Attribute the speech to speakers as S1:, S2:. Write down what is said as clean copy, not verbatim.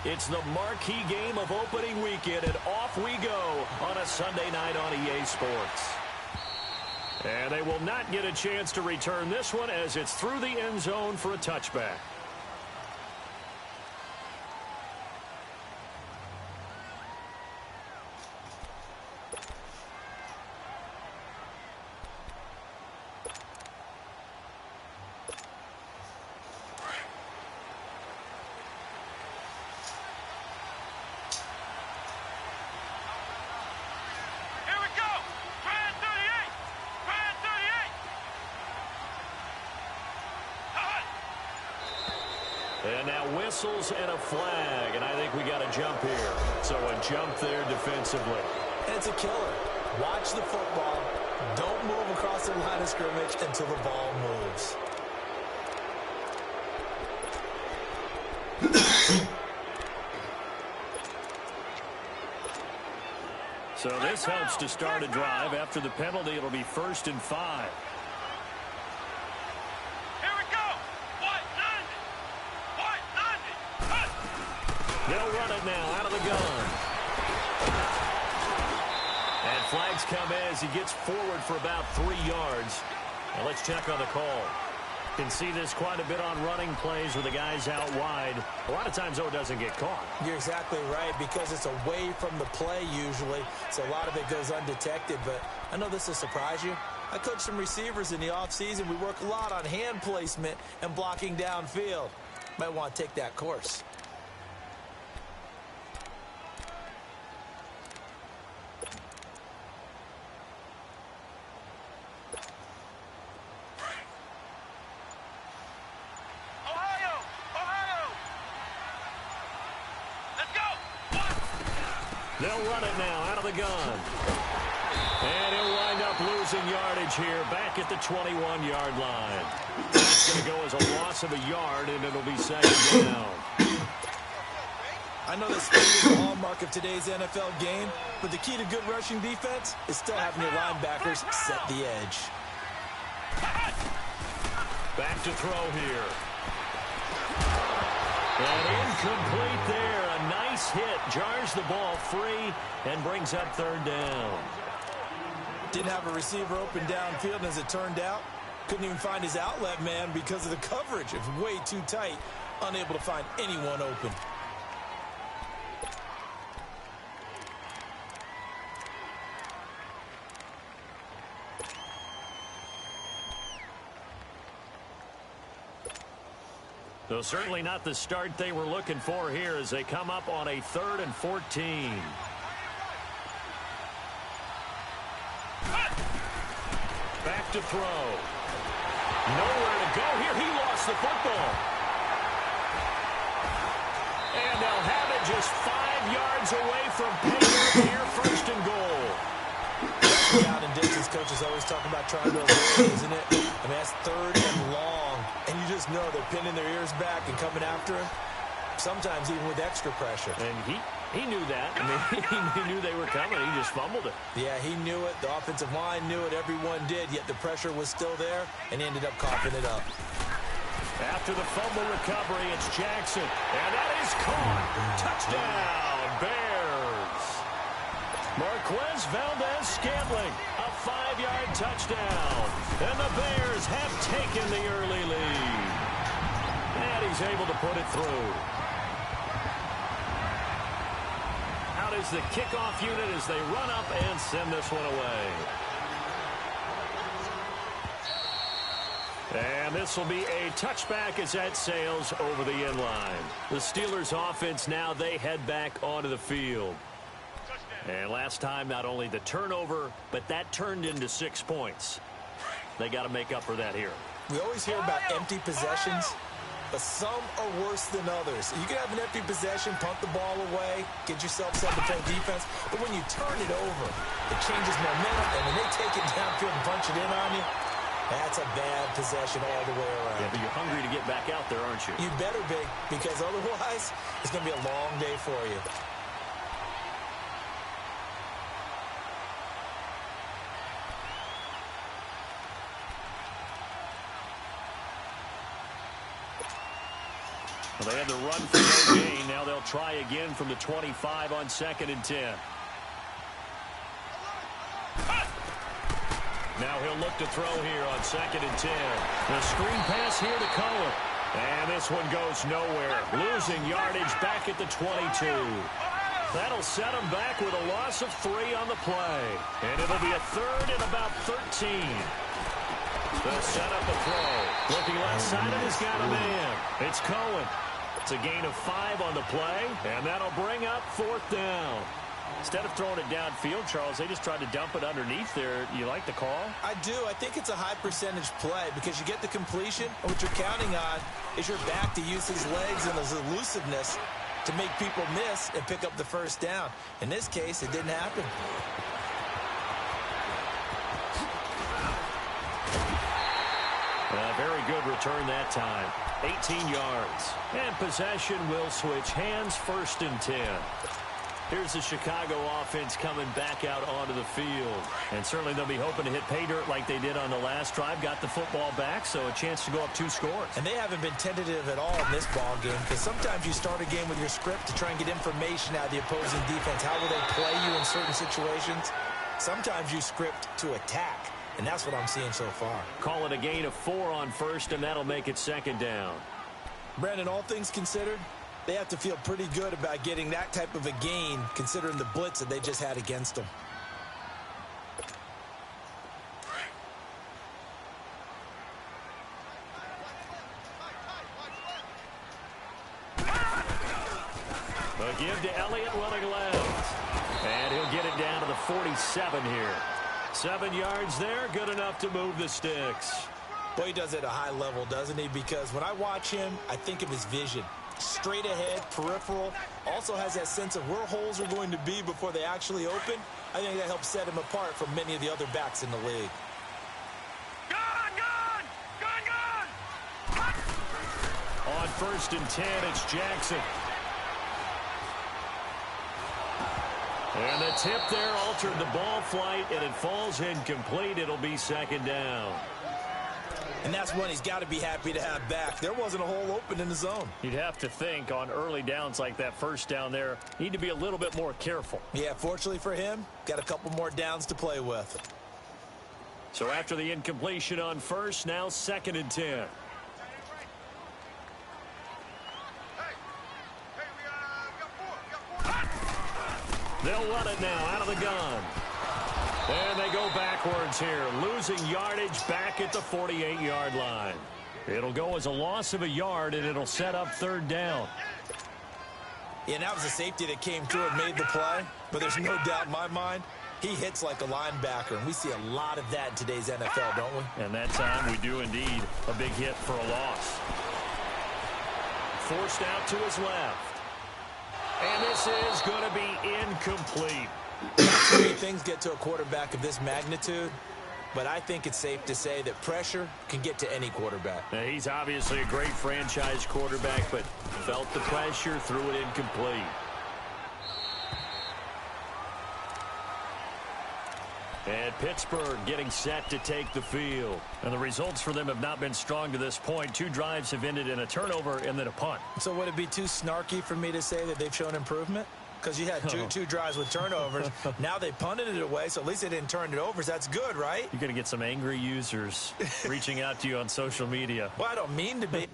S1: It's the marquee game of opening weekend, and off we go on a Sunday night on EA Sports. And they will not get a chance to return this one as it's through the end zone for a touchback.
S2: And now whistles and a flag, and I think we got a jump here. So a jump there defensively.
S3: And it's a killer. Watch the football. Don't move across the line of scrimmage until the ball moves.
S2: So this helps to start a drive. After the penalty, it'll be 1st and 5. They'll run it now out of the gun. And flags come as he gets forward for about 3 yards. Now let's check on the call. Can see this quite a bit on running plays with the guys out wide. A lot of times, though, it doesn't get caught.
S3: You're exactly right, because it's away from the play usually, so a lot of it goes undetected. But I know this will surprise you. I coach some receivers in the offseason. We work a lot on hand placement and blocking downfield. Might want to take that course.
S2: They'll run it now out of the gun. And he'll wind up losing yardage here back at the 21-yard line. It's going to go as a loss of a yard, and it'll be 2nd down.
S3: I know that speed is the hallmark of today's NFL game, but the key to good rushing defense is still having your linebackers set the edge.
S2: Back to throw here. And incomplete there. A nice hit. Jars the ball free and brings up 3rd down.
S3: Didn't have a receiver open downfield, and as it turned out, couldn't even find his outlet man because of the coverage. It was way too tight. Unable to find anyone open.
S2: So certainly not the start they were looking for here as they come up on a 3rd and 14. Back to throw. Nowhere to go here. He lost the football. And they'll have it just 5 yards away from paydirt here, 1st and goal.
S3: Down and distance, coaches always talking about trying to avoid, isn't it? I mean, that's 3rd and long. And you just know they're pinning their ears back and coming after him, sometimes even with extra pressure.
S2: And he knew that. I mean, he knew they were coming. He just fumbled it.
S3: Yeah, he knew it. The offensive line knew it. Everyone did, yet the pressure was still there, and he ended up coughing it up.
S2: After the fumble recovery, it's Jackson. And that is caught. Touchdown, Bears. Marquez Valdez-Scantling, a 5-yard touchdown. And the Bears have taken the early lead. And he's able to put it through. Out is the kickoff unit as they run up and send this one away. And this will be a touchback as that sails over the end line. The Steelers offense now, they head back onto the field. And last time, not only the turnover, but that turned into 6 points. They got to make up for that here.
S3: We always hear about empty possessions, but some are worse than others. You can have an empty possession, punt the ball away, get yourself set to play defense, but when you turn it over, it changes momentum, and when they take it downfield and punch it in on you, that's a bad possession all the way around.
S2: Yeah, but you're hungry to get back out there, aren't you?
S3: You better be, because otherwise, it's going to be a long day for you.
S2: Well, they had the run for no gain. Now they'll
S1: try again from the 25 on 2nd and 10. Now he'll look to throw here on 2nd and 10. The screen pass here to Cohen. And this one goes nowhere. Losing yardage back at the 22. That'll set him back with a loss of 3 on the play. And it'll be a 3rd and about 13. They'll set up a throw. Looking left side, and he's got a man. It's Cohen. It's a gain of 5 on the play, and that'll bring up 4th down. Instead of throwing it downfield, Charles, they just tried to dump it underneath there. You like the call?
S3: I do. I think it's a high percentage play because you get the completion, and what you're counting on is your back to use his legs and his elusiveness to make people miss and pick up the 1st down. In this case, it didn't happen.
S1: A very good return that time. 18 yards. And possession will switch hands, 1st and 10. Here's the Chicago offense coming back out onto the field. And certainly they'll be hoping to hit pay dirt like they did on the last drive. Got the football back, so a chance to go up 2 scores.
S3: And they haven't been tentative at all in this ball game because sometimes you start a game with your script to try and get information out of the opposing defense. How will they play you in certain situations? Sometimes you script to attack, and that's what I'm seeing so far.
S1: Call it a gain of 4 on 1st, and that'll make it 2nd down.
S3: Brandon, all things considered, they have to feel pretty good about getting that type of a gain considering the blitz that they just had against them.
S1: A give to Elliott running left. And he'll get it down to the 47 here. 7 yards there, good enough to move the sticks.
S3: Boy, he does it at a high level, doesn't he? Because when I watch him, I think of his vision. Straight ahead, peripheral, also has that sense of where holes are going to be before they actually open. I think that helps set him apart from many of the other backs in the league.
S1: On 1st and 10, it's Jackson. And the tip there altered the ball flight, and it falls incomplete. It'll be 2nd down.
S3: And that's one he's got to be happy to have back. There wasn't a hole open in the zone.
S1: You'd have to think on early downs like that 1st down there, need to be a little bit more careful.
S3: Yeah, fortunately for him, got a couple more downs to play with.
S1: So after the incompletion on 1st, now 2nd and 10. They'll run it now out of the gun. And they go backwards here, losing yardage back at the 48-yard line. It'll go as a loss of a yard, and it'll set up 3rd down.
S3: Yeah, and that was a safety that came through and made the play. But there's no doubt in my mind, he hits like a linebacker. And we see a lot of that in today's NFL, don't we?
S1: And that time we do indeed. A big hit for a loss. Forced out to his left. And this is going to be incomplete.
S3: Not too many things get to a quarterback of this magnitude, but I think it's safe to say that pressure can get to any quarterback.
S1: Now, he's obviously a great franchise quarterback, but felt the pressure, threw it incomplete. And Pittsburgh getting set to take the field. And the results for them have not been strong to this point. 2 drives have ended in a turnover and then a punt.
S3: So would it be too snarky for me to say that they've shown improvement? Because you had two drives with turnovers. Now they punted it away, so at least they didn't turn it over. So that's good, right?
S1: You're going to get some angry users reaching out to you on social media.
S3: Well, I don't mean to be.